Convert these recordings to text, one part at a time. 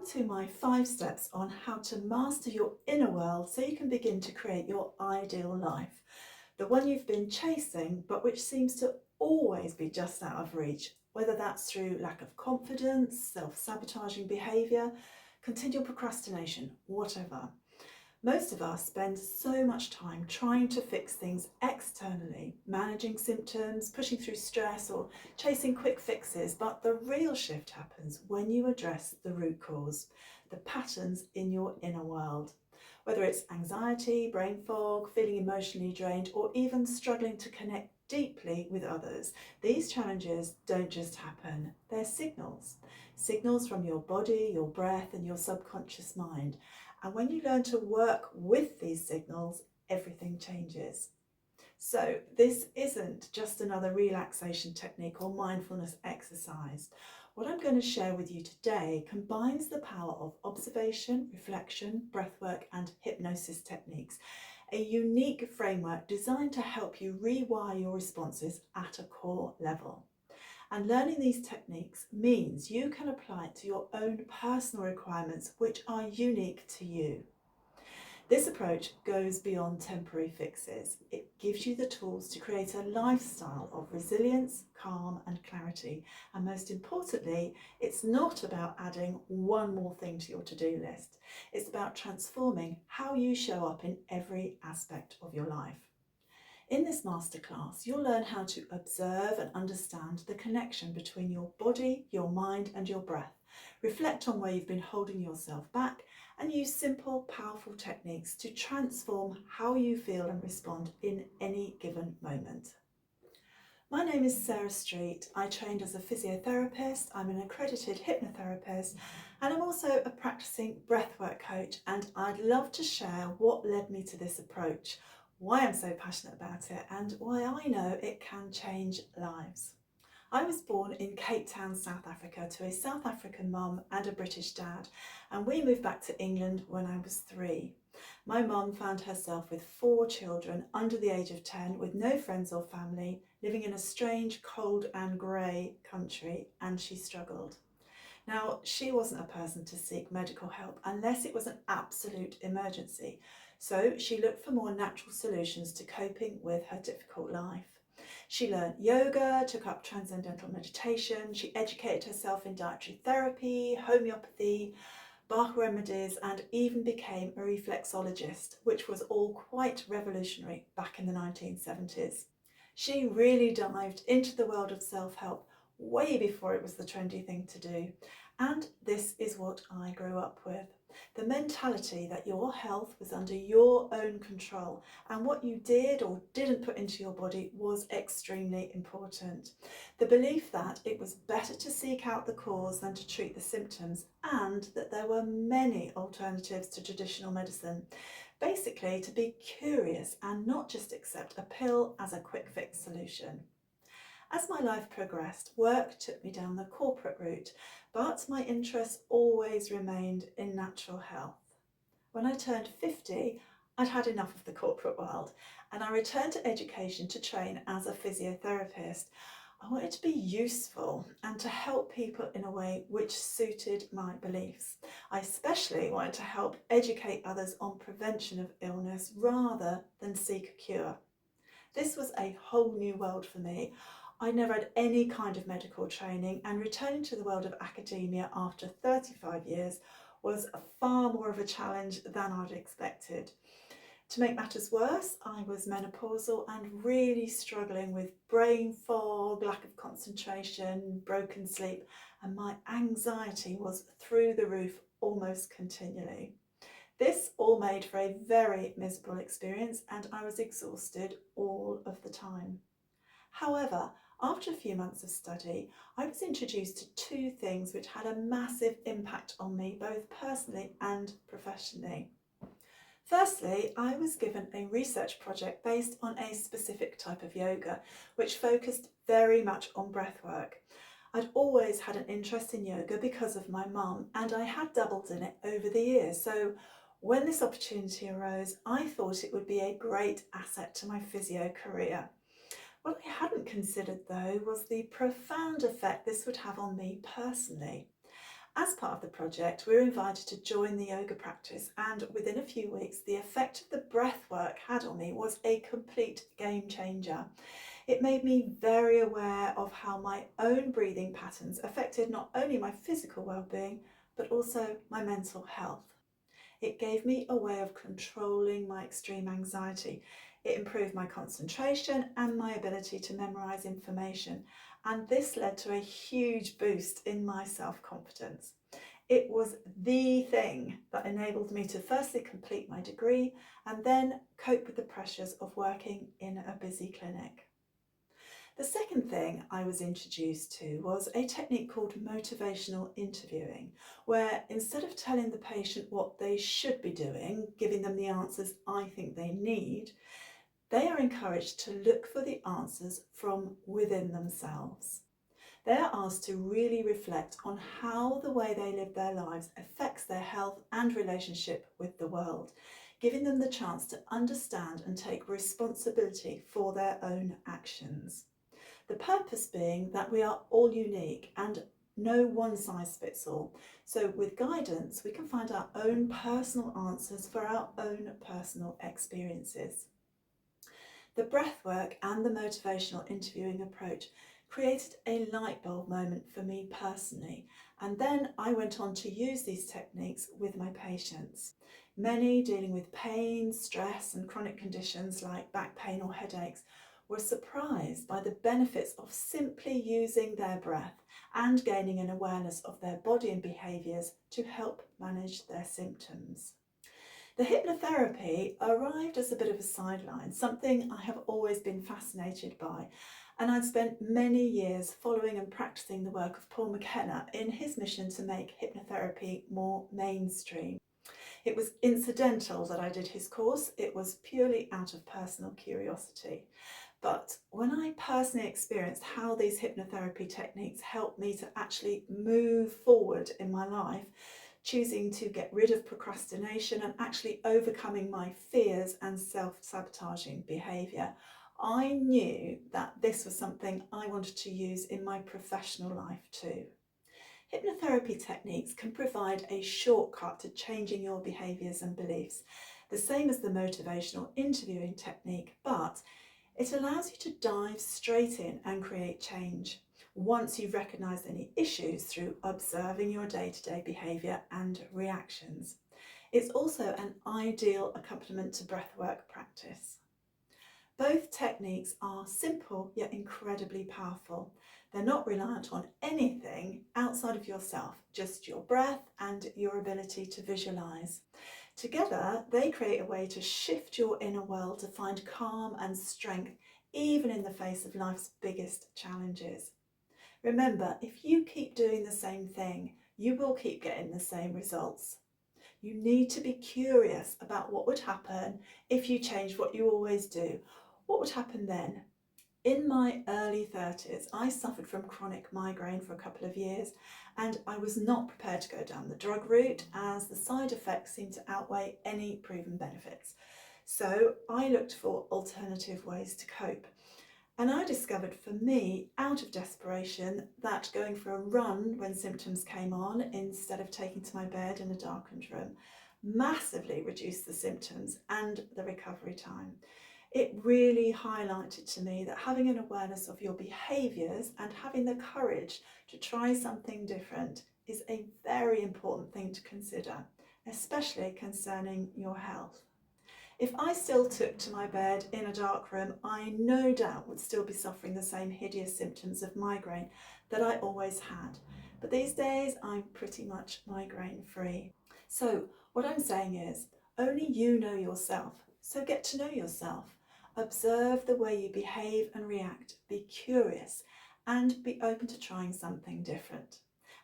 to my 5 steps on how to master your inner world so you can begin to create your ideal life. The one you've been chasing, but which seems to always be just out of reach, whether that's through lack of confidence, self-sabotaging behaviour, continual procrastination, whatever. Most of us spend so much time trying to fix things externally, managing symptoms, pushing through stress, or chasing quick fixes, but the real shift happens when you address the root cause, the patterns in your inner world. Whether it's anxiety, brain fog, feeling emotionally drained, or even struggling to connect deeply with others, these challenges don't just happen, they're signals. Signals from your body, your breath, and your subconscious mind. And when you learn to work with these signals, everything changes. So this isn't just another relaxation technique or mindfulness exercise. What I'm going to share with you today combines the power of observation, reflection, breathwork, and hypnosis techniques, a unique framework designed to help you rewire your responses at a core level. And learning these techniques means you can apply it to your own personal requirements, which are unique to you. This approach goes beyond temporary fixes. It gives you the tools to create a lifestyle of resilience, calm, and clarity. And most importantly, it's not about adding one more thing to your to-do list. It's about transforming how you show up in every aspect of your life. In this masterclass, you'll learn how to observe and understand the connection between your body, your mind, and your breath. Reflect on where you've been holding yourself back and use simple, powerful techniques to transform how you feel and respond in any given moment. My name is Sarah Street. I trained as a physiotherapist, I'm an accredited hypnotherapist, and I'm also a practicing breathwork coach, and I'd love to share what led me to this approach, why I'm so passionate about it, and why I know it can change lives. I was born in Cape Town, South Africa, to a South African mum and a British dad, and we moved back to England when I was 3. My mum found herself with 4 children under the age of 10, with no friends or family, living in a strange, cold and grey country, and she struggled. Now, she wasn't a person to seek medical help unless it was an absolute emergency, so she looked for more natural solutions to coping with her difficult life. She learned yoga, took up transcendental meditation, she educated herself in dietary therapy, homeopathy, Bach remedies, and even became a reflexologist, which was all quite revolutionary back in the 1970s. She really dived into the world of self-help way before it was the trendy thing to do. And this is what I grew up with. The mentality that your health was under your own control and what you did or didn't put into your body was extremely important. The belief that it was better to seek out the cause than to treat the symptoms, and that there were many alternatives to traditional medicine. Basically, to be curious and not just accept a pill as a quick fix solution. As my life progressed, work took me down the corporate route, but my interest always remained in natural health. When I turned 50, I'd had enough of the corporate world, and I returned to education to train as a physiotherapist. I wanted to be useful and to help people in a way which suited my beliefs. I especially wanted to help educate others on prevention of illness rather than seek a cure. This was a whole new world for me. I never had any kind of medical training, and returning to the world of academia after 35 years was far more of a challenge than I'd expected. To make matters worse, I was menopausal and really struggling with brain fog, lack of concentration, broken sleep, and my anxiety was through the roof almost continually. This all made for a very miserable experience, and I was exhausted all of the time. However, after a few months of study, I was introduced to 2 things which had a massive impact on me, both personally and professionally. Firstly, I was given a research project based on a specific type of yoga, which focused very much on breathwork. I'd always had an interest in yoga because of my mum, and I had dabbled in it over the years. So when this opportunity arose, I thought it would be a great asset to my physio career. What I hadn't considered, though, was the profound effect this would have on me personally. As part of the project, we were invited to join the yoga practice, and within a few weeks, the effect of the breath work had on me was a complete game changer. It made me very aware of how my own breathing patterns affected not only my physical well-being, but also my mental health. It gave me a way of controlling my extreme anxiety. It improved my concentration and my ability to memorize information, and this led to a huge boost in my self-confidence. It was the thing that enabled me to firstly complete my degree and then cope with the pressures of working in a busy clinic. The second thing I was introduced to was a technique called motivational interviewing, where instead of telling the patient what they should be doing, giving them the answers I think they need, they are encouraged to look for the answers from within themselves. They are asked to really reflect on how the way they live their lives affects their health and relationship with the world, giving them the chance to understand and take responsibility for their own actions. The purpose being that we are all unique and no one size fits all. So with guidance, we can find our own personal answers for our own personal experiences. The breathwork and the motivational interviewing approach created a light bulb moment for me personally, and then I went on to use these techniques with my patients. Many dealing with pain, stress and chronic conditions like back pain or headaches were surprised by the benefits of simply using their breath and gaining an awareness of their body and behaviours to help manage their symptoms. The hypnotherapy arrived as a bit of a sideline, something I have always been fascinated by, and I'd spent many years following and practicing the work of Paul McKenna in his mission to make hypnotherapy more mainstream. It was incidental that I did his course, it was purely out of personal curiosity. But when I personally experienced how these hypnotherapy techniques helped me to actually move forward in my life, choosing to get rid of procrastination and actually overcoming my fears and self-sabotaging behaviour, I knew that this was something I wanted to use in my professional life too. Hypnotherapy techniques can provide a shortcut to changing your behaviours and beliefs, the same as the motivational interviewing technique, but it allows you to dive straight in and create change once you've recognised any issues through observing your day-to-day behaviour and reactions. It's also an ideal accompaniment to breathwork practice. Both techniques are simple yet incredibly powerful. They're not reliant on anything outside of yourself, just your breath and your ability to visualise. Together, they create a way to shift your inner world to find calm and strength, even in the face of life's biggest challenges. Remember, if you keep doing the same thing, you will keep getting the same results. You need to be curious about what would happen if you changed what you always do. What would happen then? In my early 30s, I suffered from chronic migraine for a couple of years, and I was not prepared to go down the drug route as the side effects seemed to outweigh any proven benefits. So I looked for alternative ways to cope. And I discovered for me, out of desperation, that going for a run when symptoms came on instead of taking to my bed in a darkened room massively reduced the symptoms and the recovery time. It really highlighted to me that having an awareness of your behaviours and having the courage to try something different is a very important thing to consider, especially concerning your health. If I still took to my bed in a dark room, I no doubt would still be suffering the same hideous symptoms of migraine that I always had. But these days I'm pretty much migraine free. So what I'm saying is, only you know yourself, so get to know yourself. Observe the way you behave and react, be curious and be open to trying something different.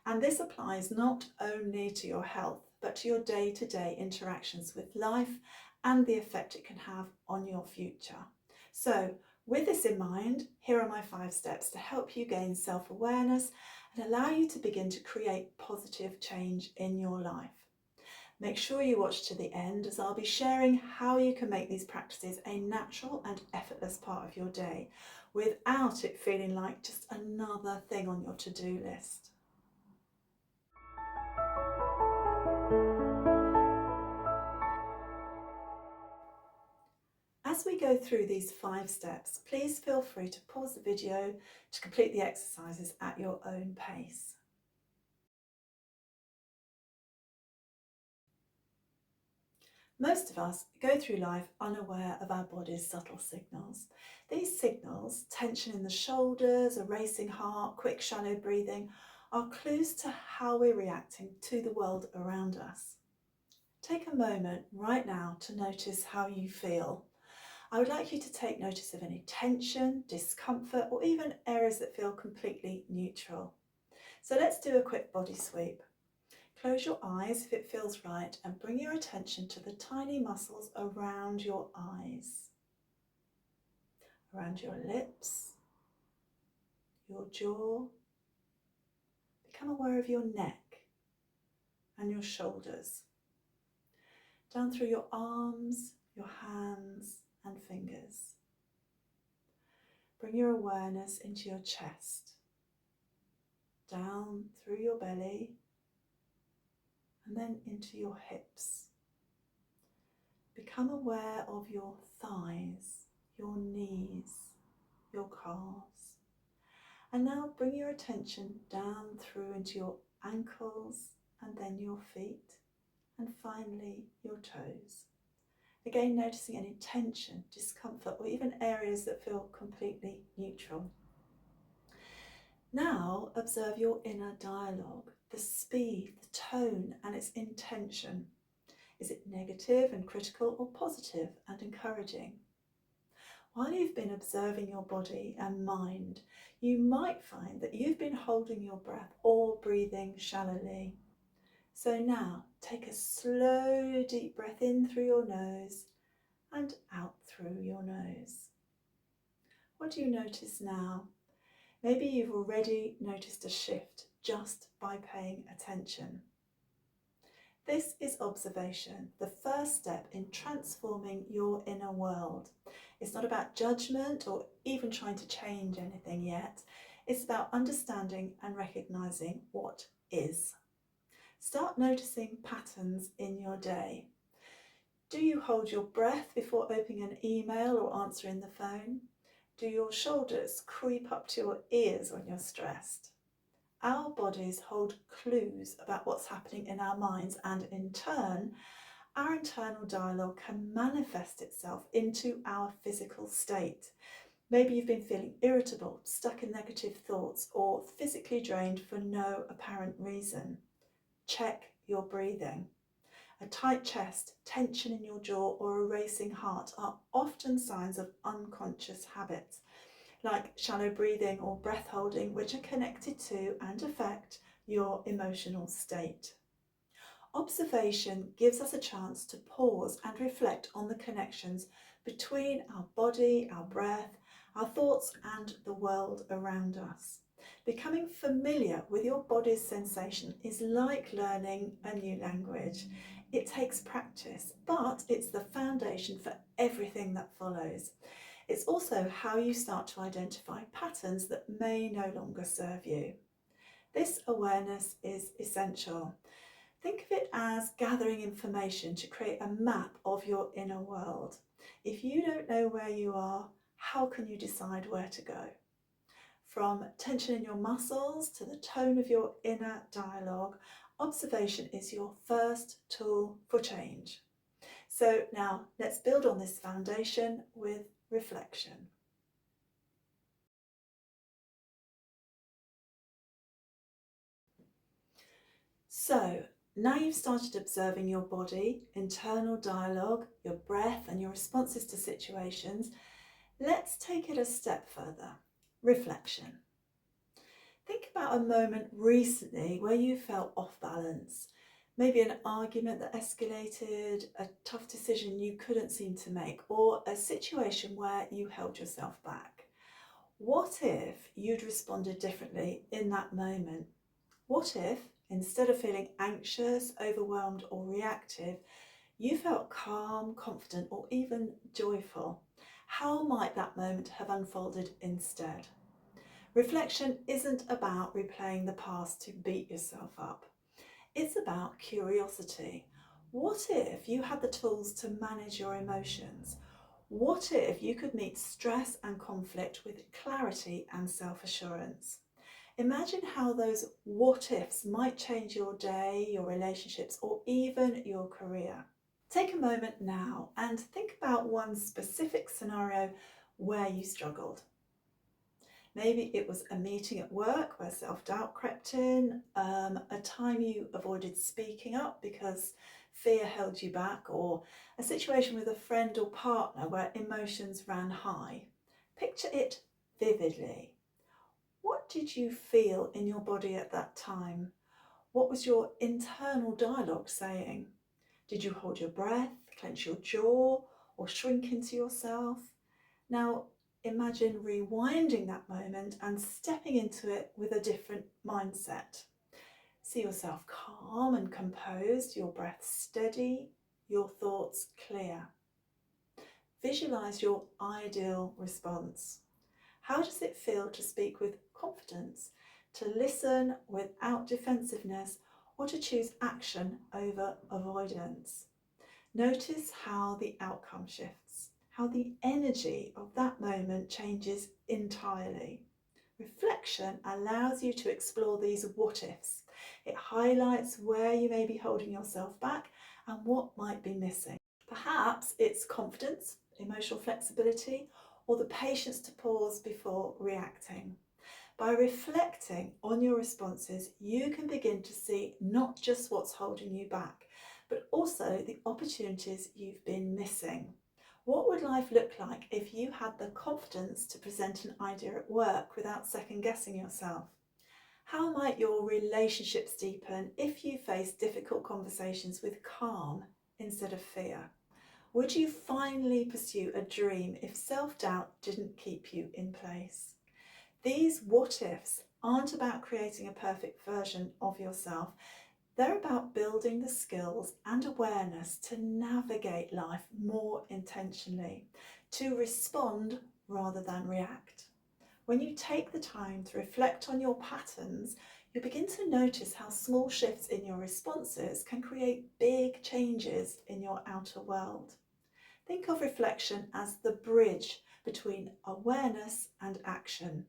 And this applies not only to your health, but to your day-to-day interactions with life and the effect it can have on your future. So with this in mind, here are my 5 steps to help you gain self-awareness and allow you to begin to create positive change in your life. Make sure you watch to the end, as I'll be sharing how you can make these practices a natural and effortless part of your day without it feeling like just another thing on your to-do list. As we go through these 5 steps, please feel free to pause the video to complete the exercises at your own pace. Most of us go through life unaware of our body's subtle signals. These signals, tension in the shoulders, a racing heart, quick shallow breathing, are clues to how we're reacting to the world around us. Take a moment right now to notice how you feel. I would like you to take notice of any tension, discomfort, or even areas that feel completely neutral. So let's do a quick body sweep. Close your eyes if it feels right and bring your attention to the tiny muscles around your eyes, around your lips, your jaw. Become aware of your neck and your shoulders, down through your arms, your hands and fingers. Bring your awareness into your chest, down through your belly and then into your hips. Become aware of your thighs, your knees, your calves. And now bring your attention down through into your ankles and then your feet and finally your toes. Again, noticing any tension, discomfort, or even areas that feel completely neutral. Now observe your inner dialogue, the speed, the tone and its intention. Is it negative and critical or positive and encouraging? While you've been observing your body and mind, you might find that you've been holding your breath or breathing shallowly. So now take a slow, deep breath in through your nose and out through your nose. What do you notice now? Maybe you've already noticed a shift just by paying attention. This is observation, the first step in transforming your inner world. It's not about judgment or even trying to change anything yet. It's about understanding and recognizing what is. Start noticing patterns in your day. Do you hold your breath before opening an email or answering the phone? Do your shoulders creep up to your ears when you're stressed? Our bodies hold clues about what's happening in our minds, and in turn, our internal dialogue can manifest itself into our physical state. Maybe you've been feeling irritable, stuck in negative thoughts, or physically drained for no apparent reason. Check your breathing. A tight chest, tension in your jaw, or a racing heart are often signs of unconscious habits, like shallow breathing or breath holding, which are connected to and affect your emotional state. Observation gives us a chance to pause and reflect on the connections between our body, our breath, our thoughts and the world around us. Becoming familiar with your body's sensation is like learning a new language. It takes practice, but it's the foundation for everything that follows. It's also how you start to identify patterns that may no longer serve you. This awareness is essential. Think of it as gathering information to create a map of your inner world. If you don't know where you are, how can you decide where to go? From tension in your muscles to the tone of your inner dialogue, observation is your first tool for change. So now let's build on this foundation with reflection. So now you've started observing your body, internal dialogue, your breath and your responses to situations, let's take it a step further. Reflection. Think about a moment recently where you felt off balance. Maybe an argument that escalated, a tough decision you couldn't seem to make, or a situation where you held yourself back. What if you'd responded differently in that moment? What if, instead of feeling anxious, overwhelmed or reactive, you felt calm, confident or even joyful? How might that moment have unfolded instead? Reflection isn't about replaying the past to beat yourself up. It's about curiosity. What if you had the tools to manage your emotions? What if you could meet stress and conflict with clarity and self-assurance? Imagine how those what ifs might change your day, your relationships, or even your career. Take a moment now and think about one specific scenario where you struggled. Maybe it was a meeting at work where self-doubt crept in, a time you avoided speaking up because fear held you back, or a situation with a friend or partner where emotions ran high. Picture it vividly. What did you feel in your body at that time? What was your internal dialogue saying? Did you hold your breath, clench your jaw, or shrink into yourself? Now, imagine rewinding that moment and stepping into it with a different mindset. See yourself calm and composed, your breath steady, your thoughts clear. Visualize your ideal response. How does it feel to speak with confidence, to listen without defensiveness, or to choose action over avoidance? Notice how the outcome shifts, how the energy of that moment changes entirely. Reflection allows you to explore these what ifs. It highlights where you may be holding yourself back and what might be missing. Perhaps it's confidence, emotional flexibility, or the patience to pause before reacting. By reflecting on your responses, you can begin to see not just what's holding you back, but also the opportunities you've been missing. What would life look like if you had the confidence to present an idea at work without second guessing yourself? How might your relationships deepen if you face difficult conversations with calm instead of fear? Would you finally pursue a dream if self-doubt didn't keep you in place? These what ifs aren't about creating a perfect version of yourself. They're about building the skills and awareness to navigate life more intentionally, to respond rather than react. When you take the time to reflect on your patterns, you begin to notice how small shifts in your responses can create big changes in your outer world. Think of reflection as the bridge between awareness and action.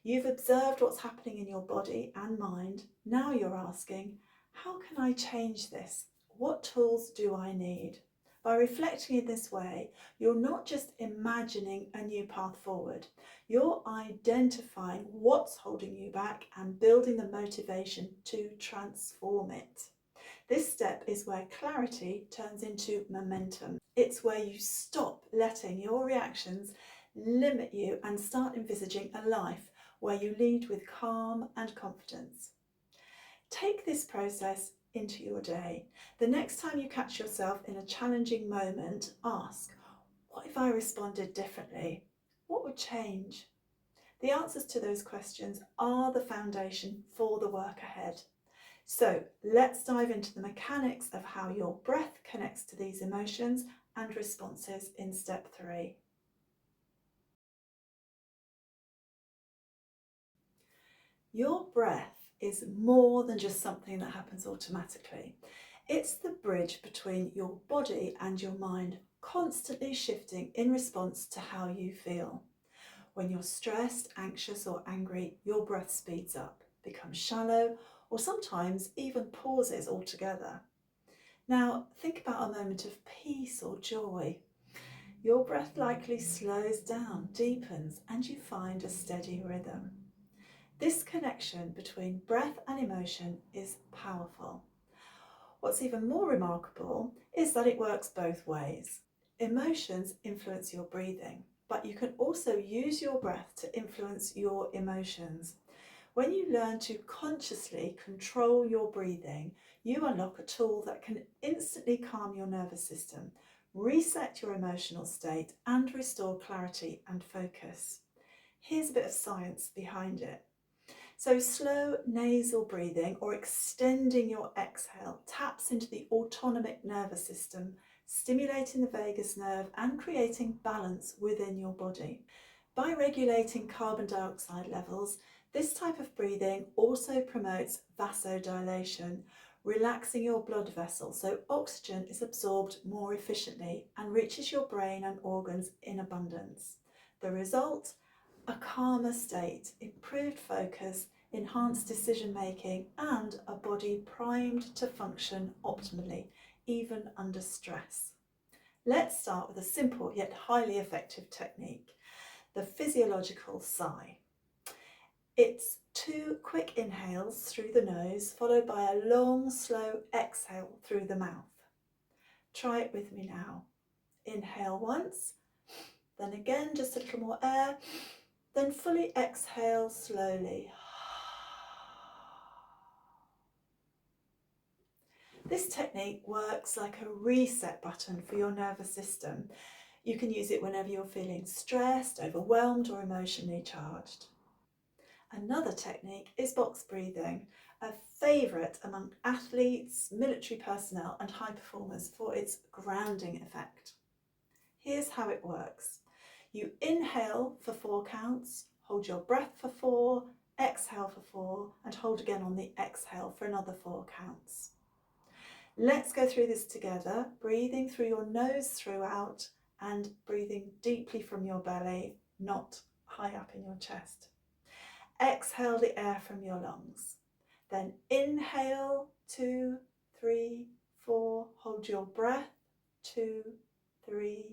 You've observed what's happening in your body and mind. Now you're asking, how can I change this? What tools do I need? By reflecting in this way, you're not just imagining a new path forward, you're identifying what's holding you back and building the motivation to transform it. This step is where clarity turns into momentum. It's where you stop letting your reactions limit you and start envisaging a life where you lead with calm and confidence. Take this process into your day. The next time you catch yourself in a challenging moment, ask, what if I responded differently? What would change? The answers to those questions are the foundation for the work ahead. So let's dive into the mechanics of how your breath connects to these emotions and responses in step 3. Your breath is more than just something that happens automatically. It's the bridge between your body and your mind, constantly shifting in response to how you feel. When you're stressed, anxious, or angry, your breath speeds up, becomes shallow, or sometimes even pauses altogether. Now, think about a moment of peace or joy. Your breath likely slows down, deepens, and you find a steady rhythm. This connection between breath and emotion is powerful. What's even more remarkable is that it works both ways. Emotions influence your breathing, but you can also use your breath to influence your emotions. When you learn to consciously control your breathing, you unlock a tool that can instantly calm your nervous system, reset your emotional state, and restore clarity and focus. Here's a bit of science behind it. So slow nasal breathing or extending your exhale taps into the autonomic nervous system, stimulating the vagus nerve and creating balance within your body. By regulating carbon dioxide levels, this type of breathing also promotes vasodilation, relaxing your blood vessels so oxygen is absorbed more efficiently and reaches your brain and organs in abundance. The result? A calmer state, improved focus, enhanced decision making, and a body primed to function optimally, even under stress. Let's start with a simple yet highly effective technique, the physiological sigh. It's 2 quick inhales through the nose, followed by a long, slow exhale through the mouth. Try it with me now. Inhale once, then again just a little more air, then fully exhale slowly. This technique works like a reset button for your nervous system. You can use it whenever you're feeling stressed, overwhelmed, or emotionally charged. Another technique is box breathing, a favourite among athletes, military personnel, and high performers for its grounding effect. Here's how it works. You inhale for 4 counts, hold your breath for 4, exhale for 4, and hold again on the exhale for another 4 counts. Let's go through this together, breathing through your nose throughout and breathing deeply from your belly, not high up in your chest. Exhale the air from your lungs. Then inhale, 2, 3, 4, hold your breath, 2, 3,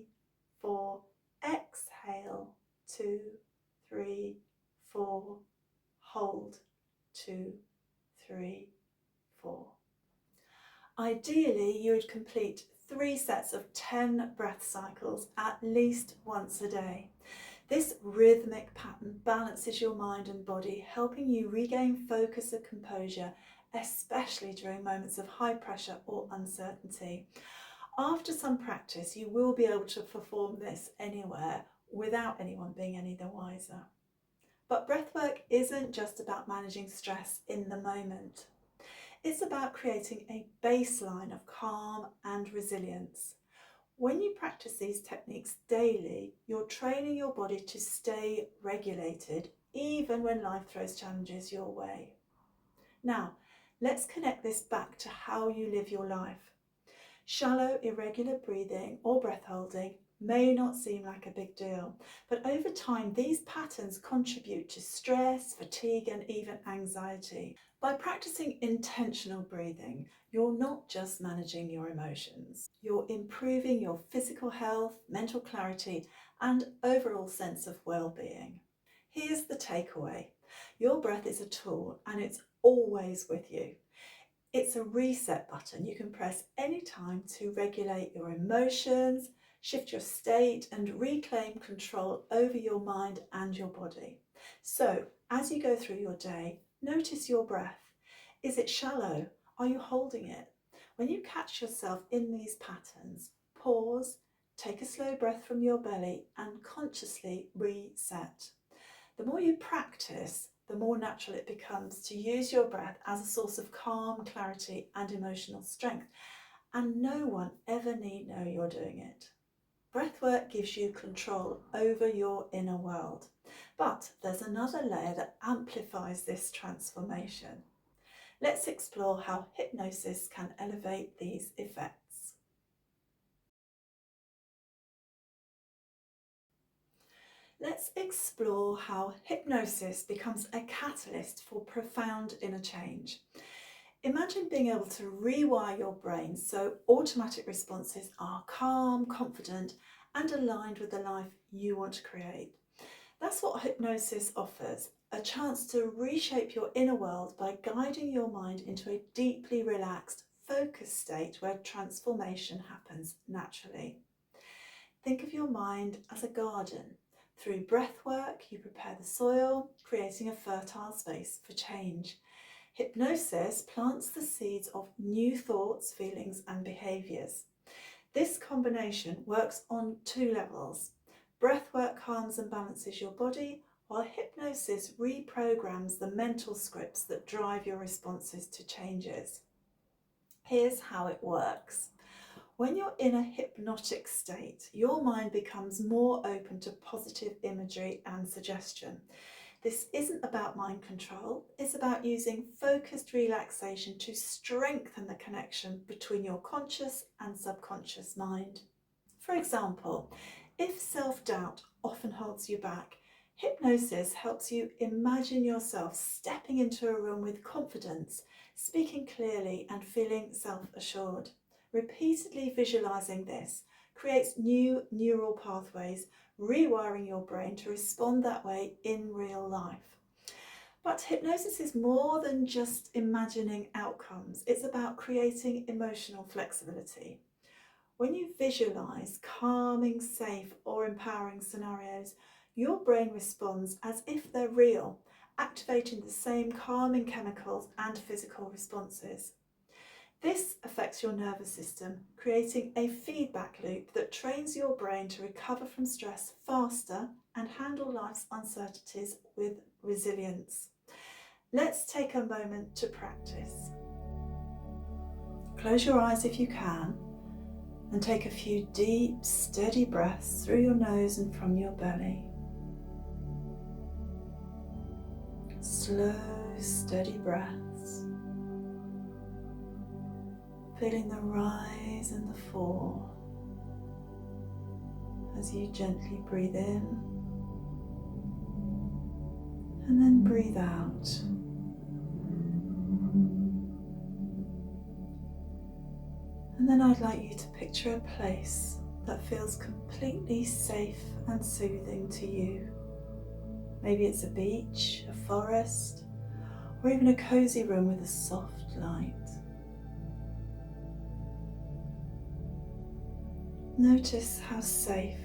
4, exhale, 2, 3, 4, hold, 2, 3, 4. Ideally, you would complete 3 sets of 10 breath cycles at least once a day. This rhythmic pattern balances your mind and body, helping you regain focus and composure, especially during moments of high pressure or uncertainty. After some practice, you will be able to perform this anywhere without anyone being any the wiser. But breathwork isn't just about managing stress in the moment. It's about creating a baseline of calm and resilience. When you practice these techniques daily, you're training your body to stay regulated, even when life throws challenges your way. Now, let's connect this back to how you live your life. Shallow, irregular breathing or breath holding may not seem like a big deal, but over time, these patterns contribute to stress, fatigue, and even anxiety. By practicing intentional breathing, you're not just managing your emotions, you're improving your physical health, mental clarity, and overall sense of well-being. Here's the takeaway. Your breath is a tool and it's always with you. It's a reset button you can press anytime to regulate your emotions, shift your state, and reclaim control over your mind and your body. So, as you go through your day, notice your breath. Is it shallow? Are you holding it? When you catch yourself in these patterns, pause, take a slow breath from your belly, and consciously reset. The more you practice, the more natural it becomes to use your breath as a source of calm, clarity, and emotional strength. And no one ever need know you're doing it. Breathwork gives you control over your inner world. But there's another layer that amplifies this transformation. Let's explore how hypnosis can elevate these effects. Let's explore how hypnosis becomes a catalyst for profound inner change. Imagine being able to rewire your brain so automatic responses are calm, confident, and aligned with the life you want to create. That's what hypnosis offers, a chance to reshape your inner world by guiding your mind into a deeply relaxed, focused state where transformation happens naturally. Think of your mind as a garden. Through breathwork, you prepare the soil, creating a fertile space for change. Hypnosis plants the seeds of new thoughts, feelings, and behaviours. This combination works on 2 levels. Breathwork calms and balances your body, while hypnosis reprograms the mental scripts that drive your responses to changes. Here's how it works. When you're in a hypnotic state, your mind becomes more open to positive imagery and suggestion. This isn't about mind control, it's about using focused relaxation to strengthen the connection between your conscious and subconscious mind. For example, if self-doubt often holds you back, hypnosis helps you imagine yourself stepping into a room with confidence, speaking clearly and feeling self-assured. Repeatedly visualizing this creates new neural pathways, rewiring your brain to respond that way in real life. But hypnosis is more than just imagining outcomes. It's about creating emotional flexibility. When you visualize calming, safe, or empowering scenarios, your brain responds as if they're real, activating the same calming chemicals and physical responses. This affects your nervous system, creating a feedback loop that trains your brain to recover from stress faster and handle life's uncertainties with resilience. Let's take a moment to practice. Close your eyes if you can, and take a few deep, steady breaths through your nose and from your belly. Slow, steady breaths, feeling the rise and the fall as you gently breathe in and then breathe out. And then I'd like you to picture a place that feels completely safe and soothing to you. Maybe it's a beach, a forest, or even a cozy room with a soft light. Notice how safe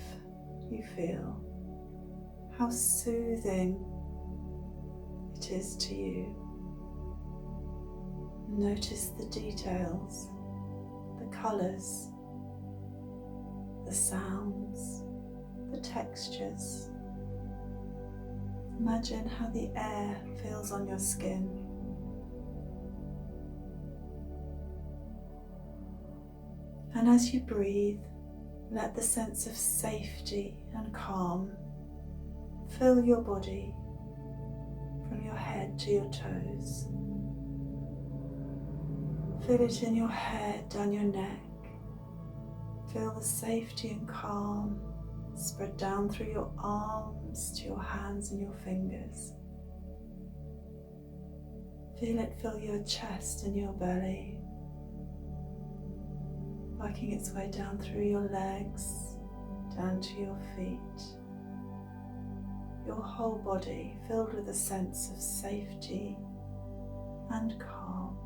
you feel, how soothing it is to you. Notice the details, the colours, the sounds, the textures. Imagine how the air feels on your skin. And as you breathe, let the sense of safety and calm fill your body from your head to your toes. Feel it in your head, down your neck. Feel the safety and calm spread down through your arms to your hands and your fingers. Feel it fill your chest and your belly, working its way down through your legs, down to your feet. Your whole body filled with a sense of safety and calm.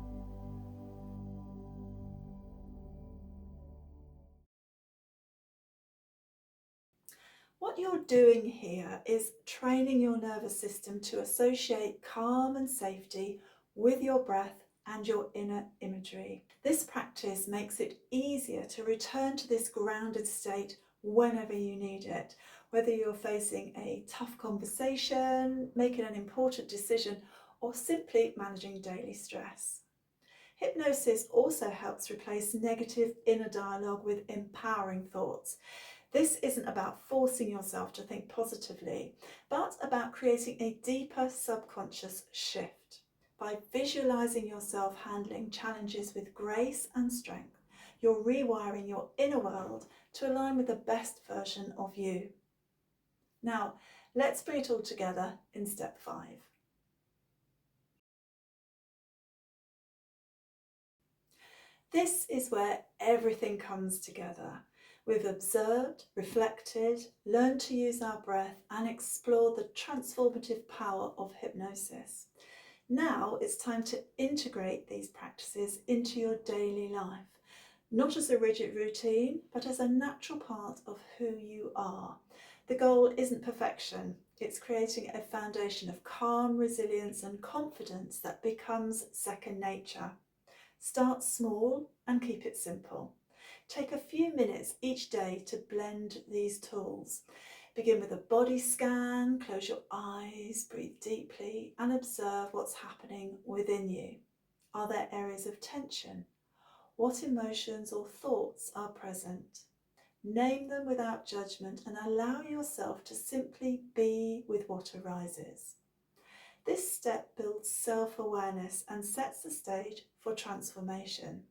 What you're doing here is training your nervous system to associate calm and safety with your breath and your inner imagery. This practice makes it easier to return to this grounded state whenever you need it, whether you're facing a tough conversation, making an important decision, or simply managing daily stress. Hypnosis also helps replace negative inner dialogue with empowering thoughts. This isn't about forcing yourself to think positively, but about creating a deeper subconscious shift. By visualizing yourself handling challenges with grace and strength, you're rewiring your inner world to align with the best version of you. Now, let's bring it all together in step 5. This is where everything comes together. We've observed, reflected, learned to use our breath and explore the transformative power of hypnosis. Now it's time to integrate these practices into your daily life, not as a rigid routine, but as a natural part of who you are. The goal isn't perfection, it's creating a foundation of calm, resilience and confidence that becomes second nature. Start small and keep it simple. Take a few minutes each day to blend these tools. Begin with a body scan, close your eyes, breathe deeply and observe what's happening within you. Are there areas of tension? What emotions or thoughts are present? Name them without judgment and allow yourself to simply be with what arises. This step builds self-awareness and sets the stage for transformation.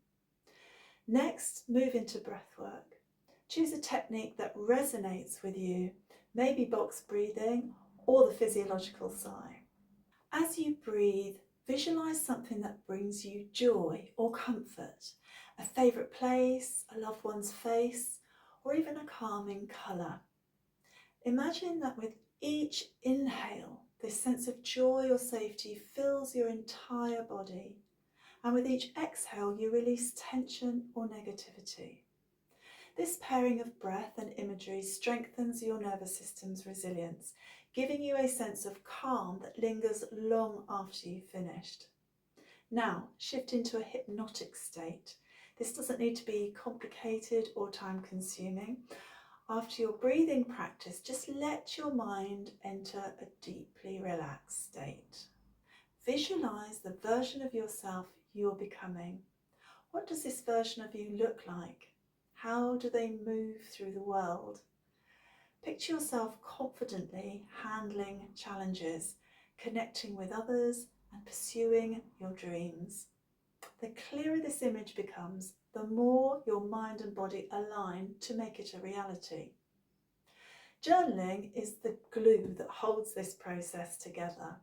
Next, move into breathwork. Choose a technique that resonates with you, maybe box breathing or the physiological sigh. As you breathe, visualise something that brings you joy or comfort, a favourite place, a loved one's face, or even a calming colour. Imagine that with each inhale, this sense of joy or safety fills your entire body, and with each exhale you release tension or negativity. This pairing of breath and imagery strengthens your nervous system's resilience, giving you a sense of calm that lingers long after you've finished. Now, shift into a hypnotic state. This doesn't need to be complicated or time-consuming. After your breathing practice, just let your mind enter a deeply relaxed state. Visualise the version of yourself you're becoming. What does this version of you look like? How do they move through the world? Picture yourself confidently handling challenges, connecting with others, and pursuing your dreams. The clearer this image becomes, the more your mind and body align to make it a reality. Journaling is the glue that holds this process together.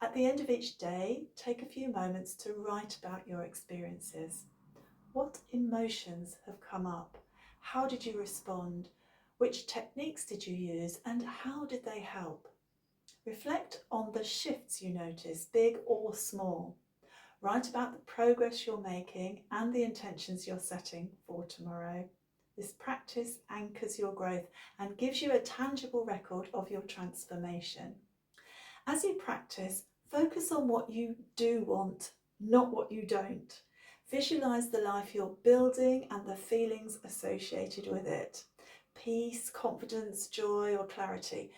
At the end of each day, take a few moments to write about your experiences. What emotions have come up? How did you respond? Which techniques did you use and how did they help? Reflect on the shifts you notice, big or small. Write about the progress you're making and the intentions you're setting for tomorrow. This practice anchors your growth and gives you a tangible record of your transformation. As you practice, focus on what you do want, not what you don't. Visualise the life you're building and the feelings associated with it. Peace, confidence, joy, or clarity.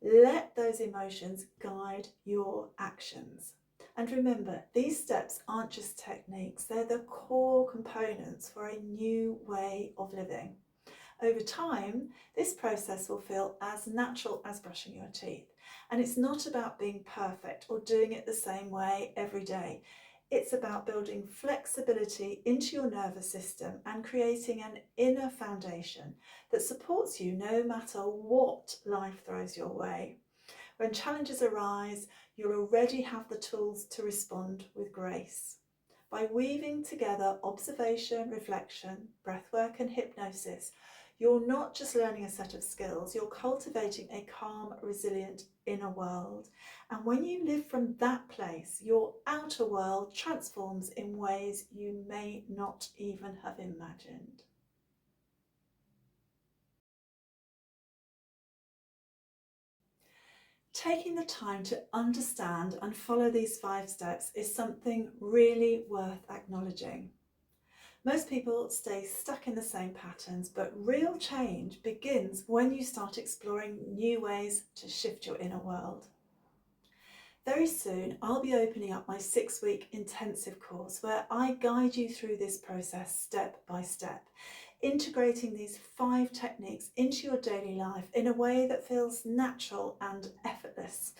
Let those emotions guide your actions. And remember, these steps aren't just techniques, they're the core components for a new way of living. Over time, this process will feel as natural as brushing your teeth. And it's not about being perfect or doing it the same way every day. It's about building flexibility into your nervous system and creating an inner foundation that supports you no matter what life throws your way. When challenges arise, you'll already have the tools to respond with grace. By weaving together observation, reflection, breathwork and hypnosis, you're not just learning a set of skills, you're cultivating a calm, resilient inner world. And when you live from that place, your outer world transforms in ways you may not even have imagined. Taking the time to understand and follow these 5 steps is something really worth acknowledging. Most people stay stuck in the same patterns, but real change begins when you start exploring new ways to shift your inner world. Very soon, I'll be opening up my 6-week intensive course where I guide you through this process step by step, integrating these 5 techniques into your daily life in a way that feels natural and effortless.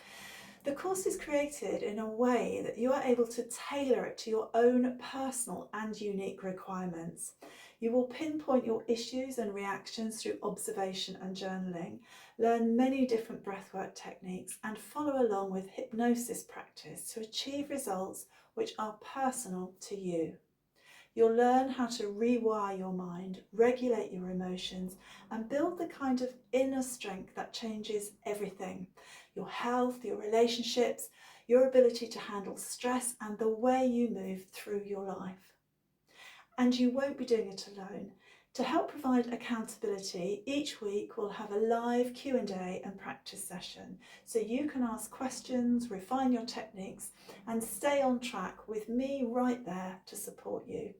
The course is created in a way that you are able to tailor it to your own personal and unique requirements. You will pinpoint your issues and reactions through observation and journaling, learn many different breathwork techniques, and follow along with hypnosis practice to achieve results which are personal to you. You'll learn how to rewire your mind, regulate your emotions, and build the kind of inner strength that changes everything. Your health, your relationships, your ability to handle stress, and the way you move through your life. And you won't be doing it alone. To help provide accountability, each week we'll have a live Q&A and practice session, so you can ask questions, refine your techniques, and stay on track with me right there to support you.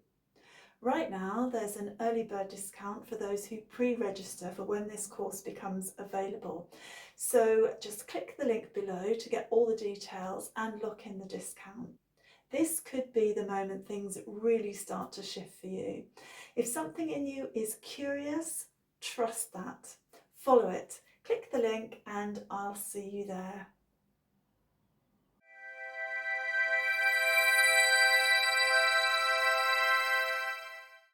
Right now, there's an early bird discount for those who pre-register for when this course becomes available. So just click the link below to get all the details and lock in the discount. This could be the moment things really start to shift for you. If something in you is curious, trust that. Follow it. Click the link and I'll see you there.